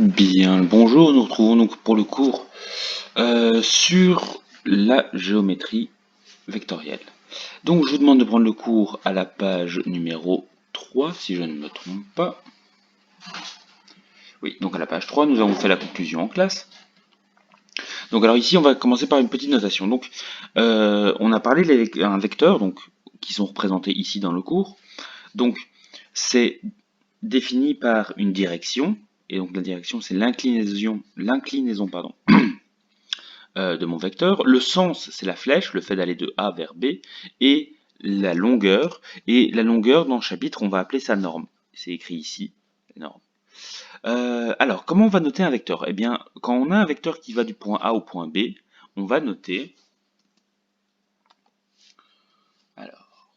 Bien le bonjour, nous retrouvons donc pour le cours sur la géométrie vectorielle. Donc je vous demande de prendre le cours à la page numéro 3, si je ne me trompe pas. Oui, donc à la page 3, nous avons fait la conclusion en classe. Donc alors ici, on va commencer par une petite notation. Donc on a parlé d'un vecteur, donc, qui sont représentés ici dans le cours. Donc c'est défini par une direction, et donc la direction c'est l'inclinaison pardon, de mon vecteur. Le sens, c'est la flèche, le fait d'aller de A vers B, et la longueur. Et la longueur, dans le chapitre, on va appeler ça norme. C'est écrit ici, norme. Alors, comment on va noter un vecteur? Eh bien, quand on a un vecteur qui va du point A au point B, on va noter... Alors,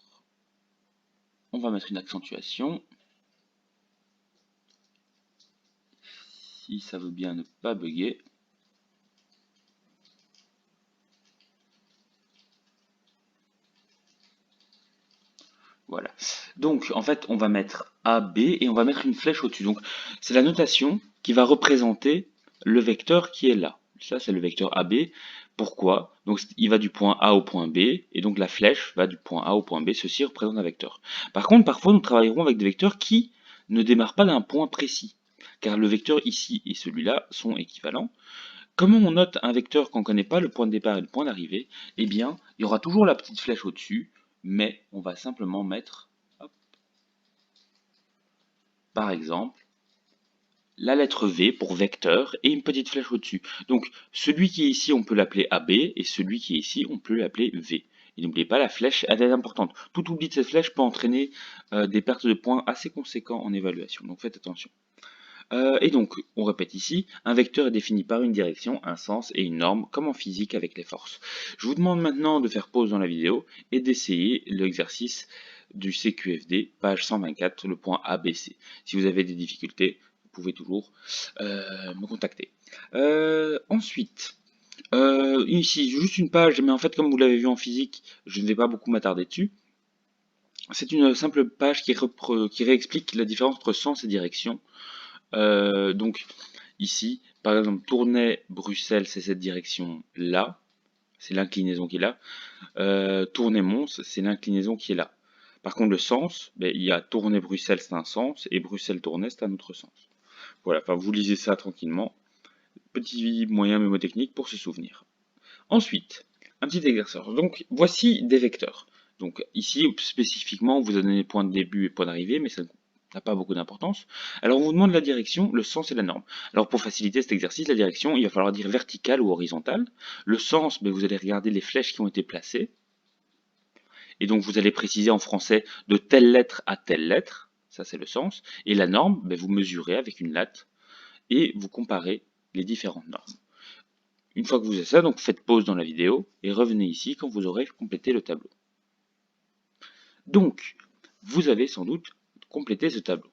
on va mettre une accentuation. Si ça veut bien ne pas bugger. Voilà. Donc, en fait, on va mettre AB et on va mettre une flèche au-dessus. Donc, c'est la notation qui va représenter le vecteur qui est là. Ça, c'est le vecteur AB. Pourquoi? Donc, il va du point A au point B, et donc la flèche va du point A au point B. Ceci représente un vecteur. Par contre, parfois, nous travaillerons avec des vecteurs qui ne démarrent pas d'un point précis, car le vecteur ici et celui-là sont équivalents. Comment on note un vecteur quand on ne connaît pas le point de départ et le point d'arrivée? Eh bien, il y aura toujours la petite flèche au-dessus, mais on va simplement mettre, hop, par exemple, la lettre V pour vecteur et une petite flèche au-dessus. Donc, celui qui est ici, on peut l'appeler AB, et celui qui est ici, on peut l'appeler V. Et n'oubliez pas, la flèche, elle est importante. Tout oubli de cette flèche peut entraîner des pertes de points assez conséquents en évaluation, donc faites attention. Et donc, on répète ici, un vecteur est défini par une direction, un sens et une norme, comme en physique avec les forces. Je vous demande maintenant de faire pause dans la vidéo et d'essayer l'exercice du CQFD, page 124, le point ABC. Si vous avez des difficultés, vous pouvez toujours me contacter. Ensuite, ici, juste une page, mais en fait, comme vous l'avez vu en physique, je ne vais pas beaucoup m'attarder dessus. C'est une simple page qui réexplique la différence entre sens et direction. Donc ici, par exemple, Tournai-Bruxelles, c'est cette direction-là, c'est l'inclinaison qui est là. Tournai-Mons, c'est l'inclinaison qui est là. Par contre, le sens, ben, il y a Tournai-Bruxelles, c'est un sens, et Bruxelles-Tournai, c'est un autre sens. Voilà, enfin, vous lisez ça tranquillement. Petit moyen mémotechnique pour se souvenir. Ensuite, un petit exercice. Donc, voici des vecteurs. Donc, ici, spécifiquement, vous avez les points de début et points d'arrivée, mais ça n'a pas beaucoup d'importance. Alors, on vous demande la direction, le sens et la norme. Alors, pour faciliter cet exercice, la direction, il va falloir dire verticale ou horizontale. Le sens, ben, vous allez regarder les flèches qui ont été placées. Et donc, vous allez préciser en français de telle lettre à telle lettre. Ça, c'est le sens. Et la norme, ben, vous mesurez avec une latte et vous comparez les différentes normes. Une fois que vous avez ça, donc faites pause dans la vidéo et revenez ici quand vous aurez complété le tableau. Donc, vous avez sans doute complété ce tableau.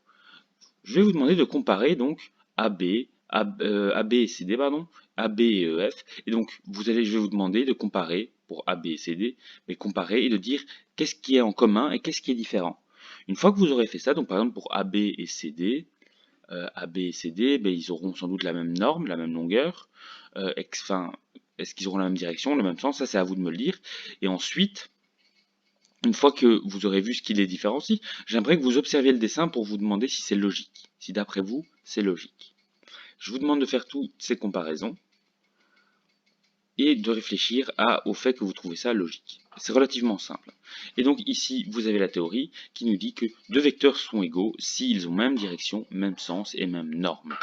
Je vais vous demander de comparer donc AB, AB et CD, pardon, AB et EF. Et donc, je vais vous demander de comparer pour AB et CD, mais comparer et de dire qu'est-ce qui est en commun et qu'est-ce qui est différent. Une fois que vous aurez fait ça, donc par exemple pour AB et CD, AB et CD, ben, ils auront sans doute la même norme, la même longueur. Est-ce qu'ils auront la même direction, le même sens? Ça, c'est à vous de me le dire. Et ensuite, une fois que vous aurez vu ce qui les différencie, j'aimerais que vous observiez le dessin pour vous demander si c'est logique. Si d'après vous, c'est logique. Je vous demande de faire toutes ces comparaisons et de réfléchir au fait que vous trouvez ça logique. C'est relativement simple. Et donc ici, vous avez la théorie qui nous dit que deux vecteurs sont égaux s'ils ont même direction, même sens et même norme.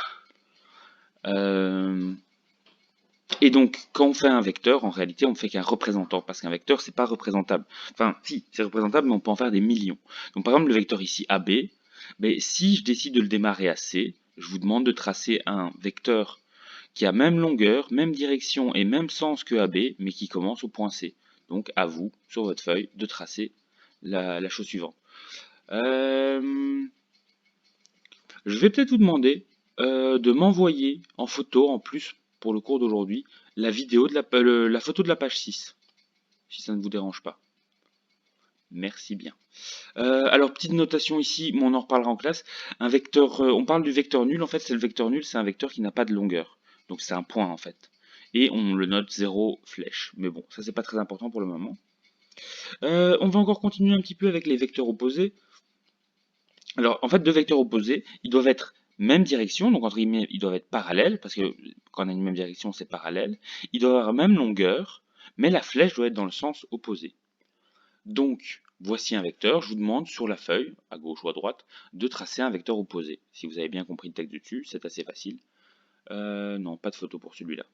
Et donc, quand on fait un vecteur, en réalité, on ne fait qu'un représentant, parce qu'un vecteur, c'est pas représentable. Enfin, si, c'est représentable, mais on peut en faire des millions. Donc, par exemple, le vecteur ici, AB, mais si je décide de le démarrer à C, je vous demande de tracer un vecteur qui a même longueur, même direction et même sens que AB, mais qui commence au point C. Donc, à vous, sur votre feuille, de tracer la chose suivante. Je vais peut-être vous demander de m'envoyer en photo, en plus, pour le cours d'aujourd'hui, la vidéo de la photo de la page 6, si ça ne vous dérange pas. Merci bien. Alors, petite notation ici, mais on en reparlera en classe. Un vecteur, on parle du vecteur nul, en fait, c'est le vecteur nul, c'est un vecteur qui n'a pas de longueur. Donc c'est un point en fait. Et on le note 0 flèche. Mais bon, ça c'est pas très important pour le moment. On va encore continuer un petit peu avec les vecteurs opposés. Alors, en fait, deux vecteurs opposés, ils doivent être même direction, donc entre guillemets, ils doivent être parallèles, parce que quand on a une même direction, c'est parallèle. Ils doivent avoir la même longueur, mais la flèche doit être dans le sens opposé. Donc, voici un vecteur, je vous demande sur la feuille, à gauche ou à droite, de tracer un vecteur opposé. Si vous avez bien compris le texte dessus, c'est assez facile. Non, pas de photo pour celui-là.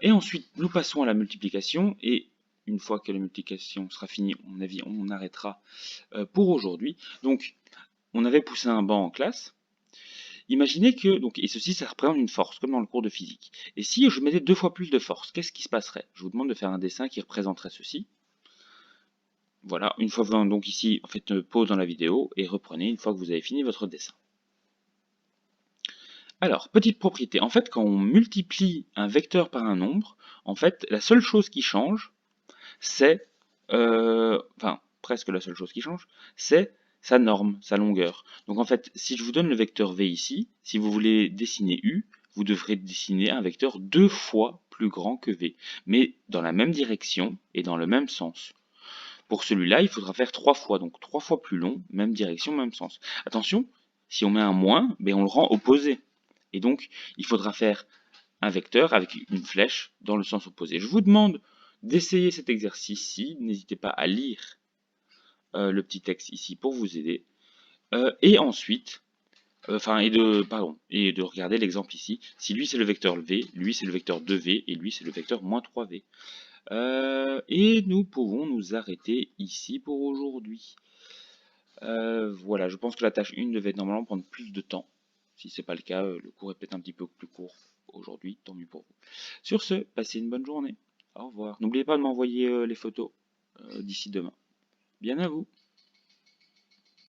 Et ensuite, nous passons à la multiplication, et une fois que la multiplication sera finie, à mon avis, on arrêtera pour aujourd'hui. Donc, on avait poussé un banc en classe. Imaginez que, donc, et ceci, ça représente une force, comme dans le cours de physique. Et si je mettais 2 fois plus de force, qu'est-ce qui se passerait? Je vous demande de faire un dessin qui représenterait ceci. Voilà, une fois donc ici, faites pause dans la vidéo et reprenez une fois que vous avez fini votre dessin. Alors, petite propriété, en fait, quand on multiplie un vecteur par un nombre, en fait, la seule chose qui change, c'est, enfin, presque la seule chose qui change, c'est sa norme, sa longueur. Donc en fait, si je vous donne le vecteur v ici, si vous voulez dessiner u, vous devrez dessiner un vecteur 2 fois plus grand que v, mais dans la même direction et dans le même sens. Pour celui-là, il faudra faire 3 fois, donc 3 fois plus long, même direction, même sens. Attention, si on met un moins, ben on le rend opposé. Et donc, il faudra faire un vecteur avec une flèche dans le sens opposé. Je vous demande d'essayer cet exercice-ci. N'hésitez pas à lire le petit texte ici pour vous aider. Et ensuite, et de regarder l'exemple ici. Si lui c'est le vecteur v, lui c'est le vecteur 2v, et lui c'est le vecteur moins 3v. Et nous pouvons nous arrêter ici pour aujourd'hui. Voilà, je pense que la tâche 1 devait normalement prendre plus de temps. Si c'est pas le cas, le cours est peut-être un petit peu plus court aujourd'hui, tant mieux pour vous. Sur ce, passez une bonne journée. Au revoir. N'oubliez pas de m'envoyer les photos d'ici demain. Bien à vous.